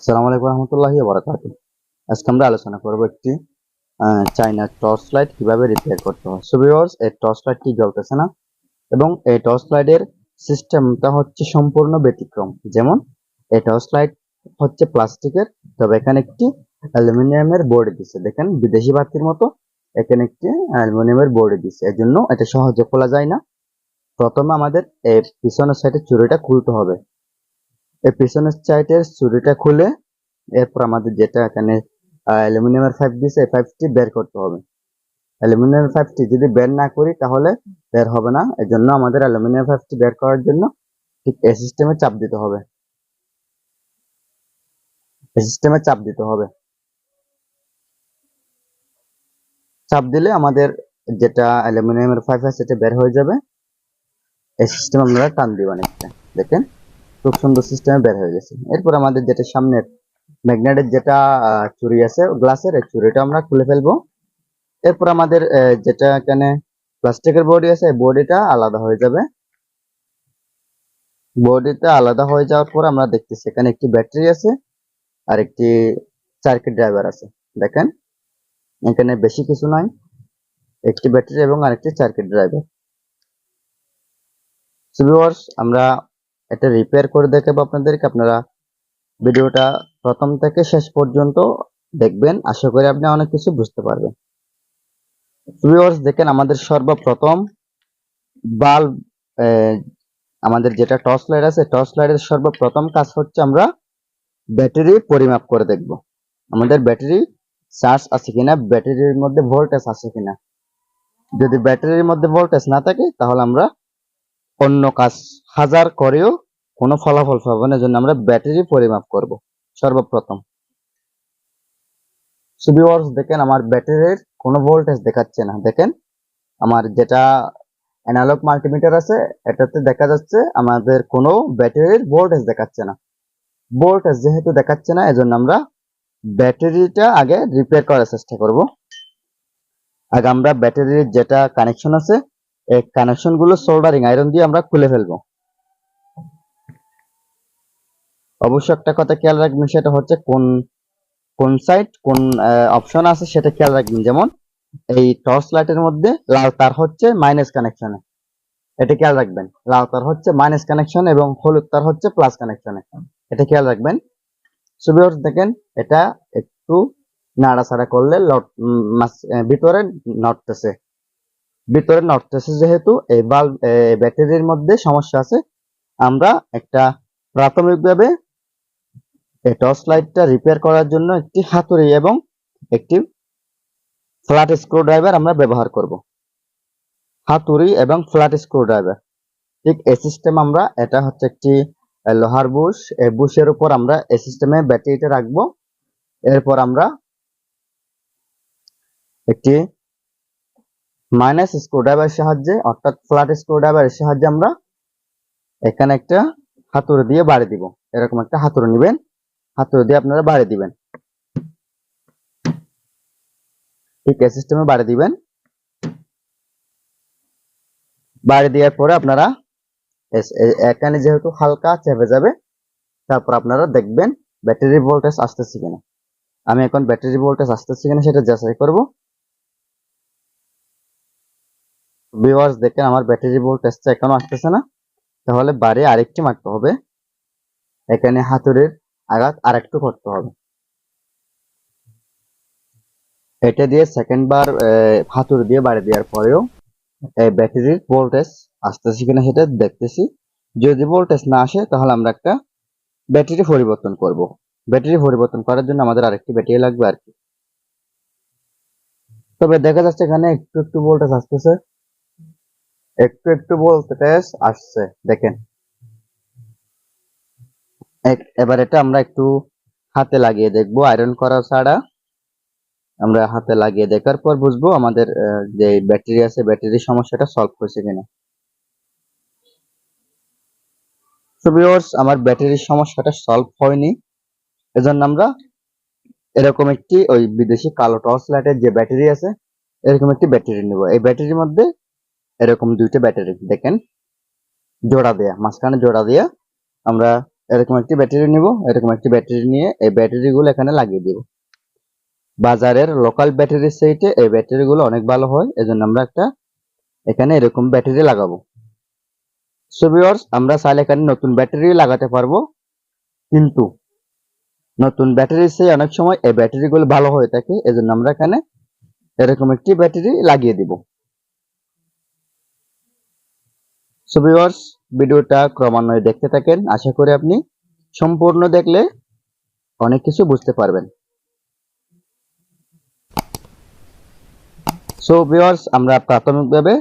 আসসালামু আলাইকুম রহমতুল্লাহি ওয়া বারাকাতুহু। আজকে আমরা আলোচনা করব একটি চাইনা টর্চ লাইট কিভাবে রিপেয়ার করতে হয়। সো ভিউয়ার্স, এই টর্চ লাইটটি জ্বলতেছে না এবং এই টর্চ লাইটের সিস্টেমটা হচ্ছে সম্পূর্ণ ব্যতিক্রম। যেমন এই টর্চ লাইট হচ্ছে প্লাস্টিকের, তবে এখানে একটি অ্যালুমিনিয়ামের বোর্ড দিছে। দেখেন বিদেশি বাতির মতো এখানে একটি অ্যালুমিনিয়ামের বোর্ড দিছে। এজন্য এটা সহজে খোলা যায় না। প্রথমে আমাদের এই পিছনের সাইডের চুরিটা খুলতে হবে। এই পিছনের সাইডের চুরিটা খুলে এরপর আমাদের যেটা এখানে অ্যালুমিনিয়ামের পাইপ দিয়েছে এই পাইপটি বের করতে হবে। অ্যালুমিনিয়ামের পাইপটি যদি বের না করি তাহলে বের হবে না। এজন্য আমাদের অ্যালুমিনিয়াম পাইপটি বের করার জন্য ঠিক এই সিস্টেমে চাপ দিতে হবে। এই সিস্টেমে চাপ দিতে হবে। চাপ দিলে আমাদের যেটা অ্যালুমিনিয়ামের পাইপ আছে সেটা বের হয়ে যাবে। এই সিস্টেমে আমরা টান দিবেন একটা। দেখেন খুব সুন্দর সিস্টেমে বের হয়ে গেছে। এরপর আমাদের যেটা সামনের ম্যাগনেটের যেটা চুরি আছে গ্লাসের, এই চুরিটা আমরা খুলে ফেলবো। এরপর আমাদের যেটা এখানে প্লাস্টিকের বডি আছে এই বডিটা আলাদা হয়ে যাবে। বডিটা আলাদা হয়ে যাওয়ার পর আমরা দেখতেছি এখানে একটি ব্যাটারি আছে আর একটি সার্কিট ড্রাইভার আছে। দেখেন এখানে বেশি কিছু নাই, একটি ব্যাটারি এবং আরেকটি সার্কিট ড্রাইভার। সো ভিউয়ার্স, আমরা এটা রিপেয়ার করে দেখাবো আপনাদেরকে। আপনারা ভিডিওটা প্রথম থেকে শেষ পর্যন্ত দেখবেন, আশা করি আপনি অনেক কিছু বুঝতে পারবেন। সো ভিউয়ার্স, দেখেন আমাদের সর্বপ্রথম বাল্ব, আমাদের যেটা টর্চ লাইট আছে টর্চ লাইটের সর্বপ্রথম কাজ হচ্ছে আমরা ব্যাটারি পরিমাপ করে দেখব আমাদের ব্যাটারি চার্জ আছে কিনা, ব্যাটারির মধ্যে ভোল্টেজ আছে কিনা। যদি ব্যাটারির মধ্যে ভোল্টেজ না থাকে তাহলে আমরা অন্য কাজ হাজার করেও কোনো ফলাফল পাবো না। এজন্য আমরা ব্যাটারি পরিমাপ করব সর্বপ্রথম। সো ভিউয়ার্স, দেখেন আমার ব্যাটারির কোনো ভোল্টেজ দেখাচ্ছে না। দেখেন আমার যেটা অ্যানালগ মাল্টিমিটার আছে এটাতে দেখা যাচ্ছে আমাদের কোনো ব্যাটারির ভোল্টেজ দেখাচ্ছে না। ভোল্টেজ যেহেতু দেখাচ্ছে না এজন্য আমরা ব্যাটারিটা আগে রিপেয়ার করার চেষ্টা করব। আগে আমরা ব্যাটারির যেটা কানেকশন আছে এই কানেকশন গুলো সোল্ডারিং আয়রন দিয়ে আমরা খুলে ফেলবো। অবশ্য একটা কথা খেয়াল রাখবেন, সেটা হচ্ছে কোন কোন সাইড কোন অপশন আছে সেটা খেয়াল রাখবেন। যেমন এই টর্চ লাইটের মধ্যে লাল তার হচ্ছে মাইনাস কানেকশনে, এটা খেয়াল রাখবেন। লাল তার হচ্ছে মাইনাস কানেকশন এবং হলুদ তার হচ্ছে প্লাস কানেকশনে, এটা খেয়াল রাখবেন। সো ভিউয়ার্স, দেখেন এটা একটু নাড়াচাড়া করলে ভিতরে নড়তেছে। ভিতরে নড়তেছে যেহেতু এই বাল্ব ব্যাটারির মধ্যে সমস্যা আছে। আমরা একটা প্রাথমিকভাবে এই টর্চ লাইটটা রিপেয়ার করার জন্য একটি হাতুড়ি এবং একটি ফ্ল্যাট স্ক্রু ড্রাইভার আমরা ব্যবহার করব। হাতুড়ি এবং ফ্ল্যাট স্ক্রু ড্রাইভার, ঠিক এই সিস্টেম আমরা, এটা হচ্ছে একটি লোহার বুশ, এই বুশের উপর আমরা এই সিস্টেমে ব্যাটারিটা রাখবো। এরপর আমরা একটি মাইনাস স্ক্রুড্রাইভারের সাহায্যে অর্থাৎ ফ্ল্যাট স্ক্রুড্রাইভারের সাহায্যে আমরা এখানে একটা হাতুড়ি দিয়ে বাড়ি দিব। এরকম একটা হাতুড়ি নেবেন, হাতুড়ি দিয়ে আপনারা বাড়ি দিবেন। ঠিক এই সিস্টেমে বাড়ি দিবেন। বাড়ি দেওয়ার পরে আপনারা এখানে যেহেতু হালকা চেপে যাবে, তারপর আপনারা দেখবেন ব্যাটারি ভোল্টেজ আসতেছে কিনা। আমি এখন ব্যাটারি ভোল্টেজ আসতেছে কিনা সেটা যাচাই করব। ভিউয়ার্স, দেখেন আমার ব্যাটারি ভোল্টেজটা এখনো আসতেছে না, তাহলে বাড়ি আরেকটি মারতে হবে। এখানে হাতুড়ির আঘাত আরেকটু করতে হবে। এটা দিয়ে সেকেন্ড বার হাতুড়ি দিয়ে বাড়ি দেওয়ার পরেও এই ব্যাটারির ভোল্টেজ আসতেছে কিনা সেটা দেখতেছি। যদি ভোল্টেজ না আসে তাহলে আমরা একটা ব্যাটারি পরিবর্তন করব। ব্যাটারি পরিবর্তন করার জন্য আমাদের আরেকটি ব্যাটারি লাগবে আর কি। তবে দেখা যাচ্ছে এখানে একটু একটু ভোল্টেজ আসতেছে, একটু একটু ভোল্টেজ আসছে। দেখেন এবার এটা আমরা একটু হাতে লাগিয়ে দেখবো, আয়রন করা ছাড়া আমরা হাতে লাগিয়ে দেখার পর বুঝবো আমাদের যে ব্যাটারি আছে ব্যাটারির সমস্যাটা সলভ হয়েছে কিনা। সো ভিউয়ার্স, আমার ব্যাটারির সমস্যাটা সলভ হয়নি। এজন্য আমরা এরকম একটি ওই বিদেশি কালো টর্চ লাইটের যে ব্যাটারি আছে এরকম একটি ব্যাটারি নেব। এই ব্যাটারির মধ্যে এরকম দুইটা ব্যাটারি দেখেন জোড়া দেয়া, মাঝখানে জোড়া দেয়া আমরা এরকম একটি ব্যাটারি নিব, এরকম একটি ব্যাটারি নিয়ে এই ব্যাটারিগুলো এখানে লাগিয়ে দিব। বাজারের লোকাল ব্যাটারির চাইতে এই ব্যাটারিগুলো অনেক ভালো হয়, এজন্য আমরা একটা এখানে এরকম ব্যাটারি লাগাবো। সো ভিউয়ার্স, আমরা চাইলে এখানে নতুন ব্যাটারি লাগাতে পারবো, কিন্তু নতুন ব্যাটারির চেয়ে অনেক সময় এই ব্যাটারিগুলো ভালো হয়ে থাকে, এজন্য আমরা এখানে এরকম একটি ব্যাটারি লাগিয়ে দিব। সো ভিউয়ার্স, ভিডিওটা ক্রমান্বয়ে দেখতে থাকেন, আশা করি আপনি সম্পূর্ণ দেখলে অনেক কিছু বুঝতে পারবেন। সো ভিউয়ার্স, আমরা প্রাথমিকভাবে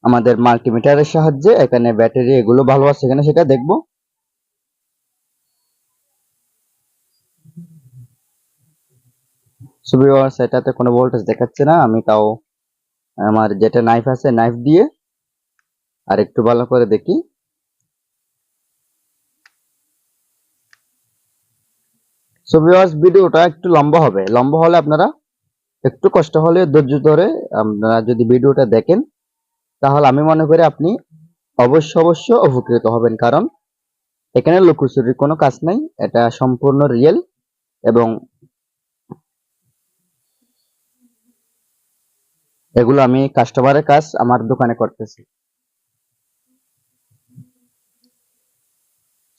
আমাদের মাল্টিমিটারের সাহায্যে এখানে ব্যাটারি এগুলো ভালো আছে কিনা সেটা দেখব। সো ভিউয়ার্স, এটাতে কোনো ভোল্টেজ দেখাচ্ছে না, আমি তাও আমার যেটা নাইফ আছে নাইফ দিয়ে আর একটু ভালো করে দেখি। সো ভিউয়ার্স, ভিডিওটা একটু লম্বা হবে, লম্বা হলে আপনারা একটু কষ্ট হলে ধৈর্য ধরে আপনারা যদি ভিডিওটা দেখেন, তাহলে আমি মনে করি আপনি অবশ্য উপকৃত হবেন, কারণ এখানে লুকোচুরির কোনো কাজ নাই, এটা সম্পূর্ণ রিয়েল এবং এগুলো আমি কাস্টমারের কাজ আমার দোকানে করতেছি।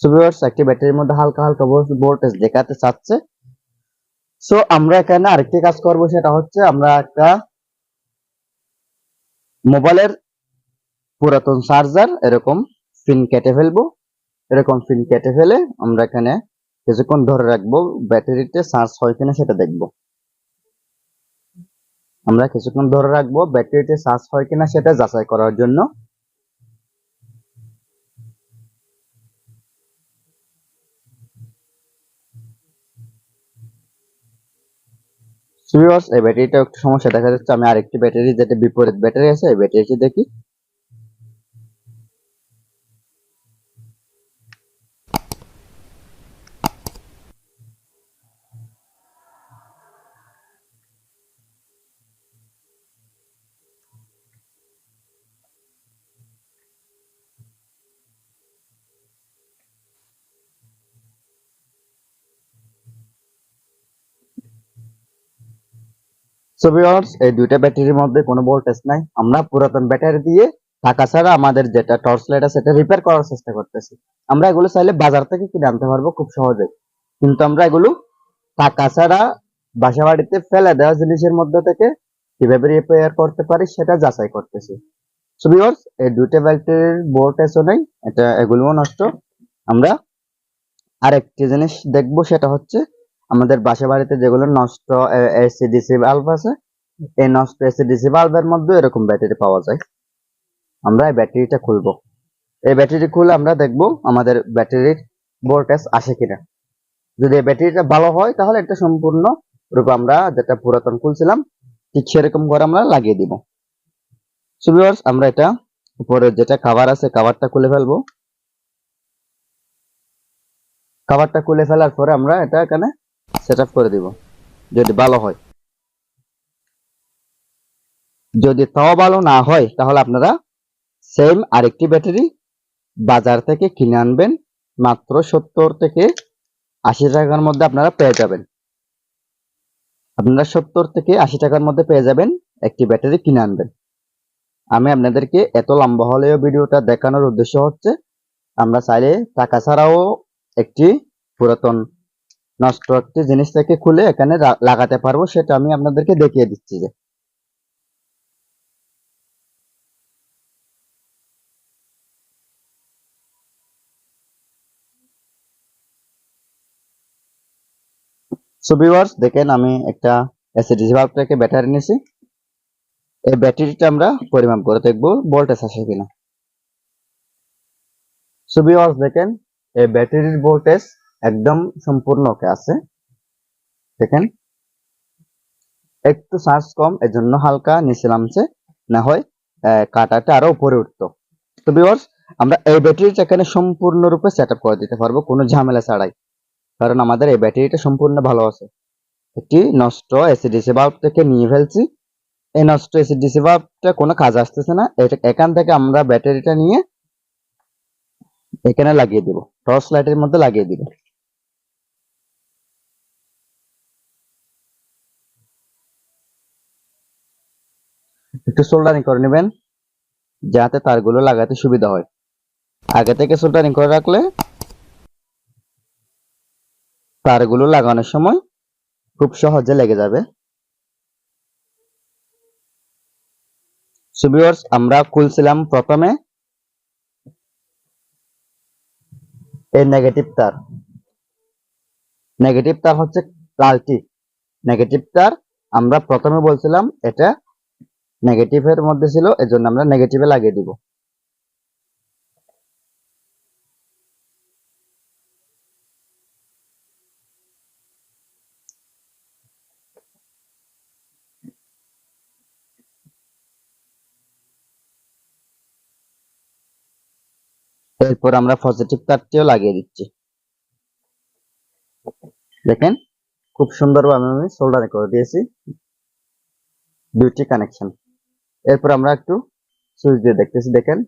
সো ভিউয়ার্স, একটি ব্যাটারির মধ্যে হালকা হালকা ভোল্টেজ দেখাতে চাচ্ছে। সো আমরা এখানে আরেকটি কাজ করব, সেটা হচ্ছে আমরা একটা মোবাইলের পুরাতন চার্জার এরকম পিন কেটে ফেলবো। এরকম পিন কেটে ফেলে আমরা এখানে কিছুক্ষণ ধরে রাখবো, ব্যাটারিতে চার্জ হয় কিনা সেটা দেখবো। আমরা কিছুক্ষণ ধরে রাখবো ব্যাটারিতে চার্জ হয় কিনা সেটা যাচাই করার জন্য। ভিউয়ার্স, এই ব্যাটারিটা একটু সমস্যা দেখা যাচ্ছে, আমি আরেকটি ব্যাটারি যেটা বিপরীত ব্যাটারি আছে এই ব্যাটারিটি দেখি। সো ভিউয়ার্স, এই দুইটা ব্যাটারির মধ্যে কোনো ভোল্টেজ নাই, আমরা পুরাতন ব্যাটারি দিয়ে টাকা ছাড়া আমাদের যেটা টর্চ লাইট আছে সেটা রিপেয়ার করার চেষ্টা করতেছি। আমরা এগুলো চাইলে বাজার থেকে কিনে আনতে পারবো খুব সহজে, কিন্তু আমরা এগুলো টাকা ছাড়া বাসা বাড়িতে ফেলে দেওয়া জিনিসের মধ্যে থেকে কিভাবে রিপেয়ার করতে পারি সেটা যাচাই করতেছি। সো ভিউয়ার্স, এই দুইটা ব্যাটারির ভোল্টেজও নেই, এটা এগুলোও নষ্ট। আমরা আরেকটি জিনিস দেখবো, সেটা হচ্ছে আমাদের বাসা বাড়িতে যেগুলো নষ্ট এসি ডিসি বাল্ব আছে, এই নষ্ট এসি ডিসি বাল্বের মধ্যে এরকম ব্যাটারি পাওয়া যায়। আমরা এই ব্যাটারিটা খুলবো, এই ব্যাটারি খুলে আমরা দেখবো আমাদের ব্যাটারির ভোল্টেজ আসে কিনা। যদি এই ব্যাটারিটা ভালো হয় তাহলে এটা সম্পূর্ণ রূপে আমরা যেটা পুরাতন খুলছিলাম ঠিক সেরকম করে আমরা লাগিয়ে দিব। সো ভিউয়ার্স, আমরা এটা উপরে যেটা কভার আছে কভারটা খুলে ফেলবো। কভারটা খুলে ফেলার পরে আমরা এটা এখানে সেটআপ করে দিব যদি ভালো হয়। যদি তাও ভালো না হয় তাহলে আপনারা সেম আরেকটি ব্যাটারি বাজার থেকে কিনে আনবেন, মাত্র 70 থেকে 80 টাকার মধ্যে আপনারা পেয়ে যাবেন। আপনারা 70 থেকে 80 টাকার মধ্যে পেয়ে যাবেন, একটি ব্যাটারি কিনে আনবেন। আমি আপনাদেরকে এত লম্বা হলেও ভিডিওটা দেখানোর উদ্দেশ্য হচ্ছে আমরা চাইলে টাকা ছাড়াও একটি পুরাতন নষ্ট একটি জিনিস থেকে খুলে এখানে লাগাতে পারবো, সেটা আমি আপনাদেরকে দেখিয়ে দিচ্ছি। যে সো ভিউয়ার্স, দেখেন আমি একটা এসিডিসি ভাল্ব থেকে ব্যাটারি নিয়েছি, এই ব্যাটারিটা আমরা পরিমাপ করে দেখবো ভোল্টেজ আসে কিনা। সো ভিউয়ার্স, দেখেন এই ব্যাটারির ভোল্টেজ একদম সম্পূর্ণ ওকে আছে। দেখেন একটু চার্জ কম, এজন্য হালকা নিচে নামছে, না হয় কাটাটা আরো উপরে উঠতো। তো ভিউয়ার্স, আমরা এই ব্যাটারিটা এখানে সম্পূর্ণরূপে সেটআপ করে দিতে পারবো কোনো ঝামেলা ছাড়াই, কারণ আমাদের এই ব্যাটারিটা সম্পূর্ণ ভালো আছে। একটি নষ্ট এসিডিসি বাল্ব থেকে নিয়ে ফেলছি, এই নষ্ট এসিডিসি বাল্বটা কোনো কাজ আসতেছে না, এটা এখান থেকে আমরা ব্যাটারিটা নিয়ে এখানে লাগিয়ে দিব, টর্চ লাইটের মধ্যে লাগিয়ে দিব। একটু সোল্ডারিং করে নেবেন যাতে তারগুলো লাগাতে সুবিধা হয়। আগে থেকে সোল্ডারিং করে রাখলে তারগুলো লাগানোর সময় খুব সহজে লেগে যাবে। সো ভিউয়ার্স, আমরা খুলছিলাম প্রথমে এই নেগেটিভ তার হচ্ছে লালটি নেগেটিভ তার। আমরা প্রথমে বলছিলাম এটা নেগেটিভের মধ্যে ছিল, এজন্য আমরা নেগেটিভে লাগিয়ে দিব। এরপর আমরা পজিটিভ তারটিও লাগিয়ে দিচ্ছি। দেখেন খুব সুন্দরভাবে আমি সোল্ডারিং করে দিয়েছি দুইটি কানেকশন। এরপর আমরা একটু সুইচ দিয়ে দেখতেছি, দেখেন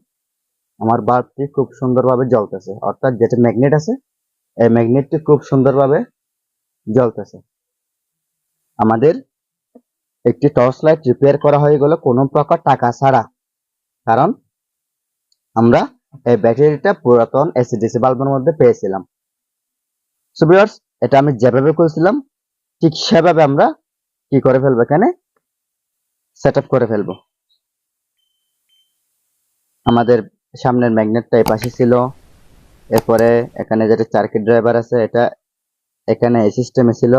আমার বাল্বটি খুব সুন্দরভাবে জ্বলতেছে, অর্থাৎ যেটা ম্যাগনেট আছে এই ম্যাগনেটটি খুব সুন্দরভাবে জ্বলতেছে। আমাদের একটি টর্চ লাইট রিপেয়ার করা হয়ে গেল কোনো প্রকার টাকা ছাড়া, কারণ আমরা এই ব্যাটারিটা পুরাতন এসিডিসি বাল্বের মধ্যে পেয়েছিলাম। সো ভিউয়ার্স, এটা আমি যেভাবে করেছিলাম ঠিক সেভাবে আমরা কি করে ফেলবো, এখানে সেটআপ করে ফেলবো। আমাদের সামনের ম্যাগনেটটা এই পাশে ছিল, এরপরে এখানে যেটা সার্কিট ড্রাইভার আছে এটা এখানে এই সিস্টেমে ছিল,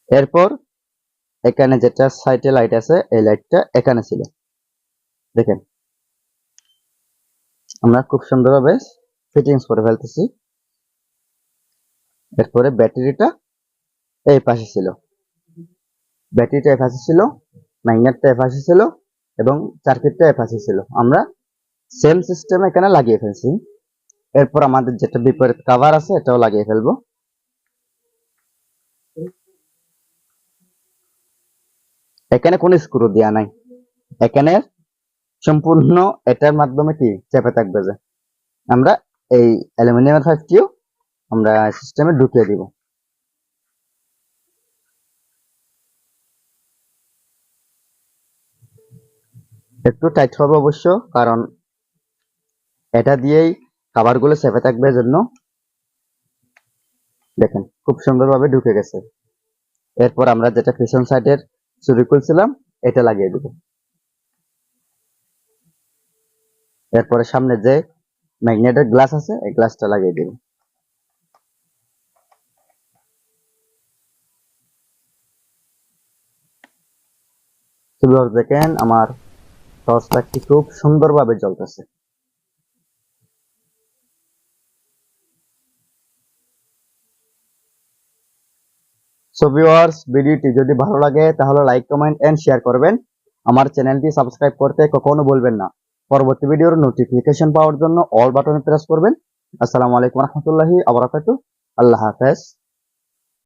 এরপর এখানে যেটা সাইডে লাইট আছে এই লাইটটা এখানে ছিল। দেখেন আমরা খুব সুন্দরভাবে ফিটিংস করে ফেলতেছি। এরপরে ব্যাটারিটা এই পাশে ছিল, ব্যাটারিটা এই পাশে ছিল, ম্যাগনেটটা এই পাশে ছিল এবং সার্কিটটা এই পাশে ছিল। আমরা সেম সিস্টেম এখানে লাগিয়ে ফেলছি। এরপর আমাদের যেটা বিপরীত কভার আছে এটাও লাগিয়ে ফেলবো। এখানে কোনো স্ক্রু দেওয়া নাই, এখানে সম্পূর্ণ এটার মাধ্যমে কি চেপে থাকবে যে আমরা এই অ্যালুমিনিয়ামের পাইপটিও আমরা সিস্টেমে ঢুকিয়ে দিব। একটু টাইট হবে অবশ্য, কারণ এটা দিয়েই কভারগুলো চেপে থাকবে, জন্য দেখেন খুব সুন্দরভাবে ঢুকে গেছে। এরপর আমরা যেটা পিছন সাইডের চুরি খুলছিলাম এটা লাগিয়ে দিব। এরপরে সামনে যে ম্যাগনেটের গ্লাস আছে এই গ্লাসটা লাগিয়ে দিব। দেখেন আমার টর্চ লাইটটি খুব সুন্দরভাবে জ্বলতেছে। সো ভিউয়ার্স, ভিডিওটি যদি ভালো লাগে তাহলে লাইক, কমেন্ট এন্ড শেয়ার করবেন। আমার চ্যানেলটি সাবস্ক্রাইব করতে কখনো ভুলবেন না। পরবর্তী ভিডিওর নোটিফিকেশন পাওয়ার জন্য অল বাটনে প্রেস করবেন। আসসালামু আলাইকুম রহমতুল্লাহি ওয়া বারাকাতুহু। আল্লাহ হাফেজ।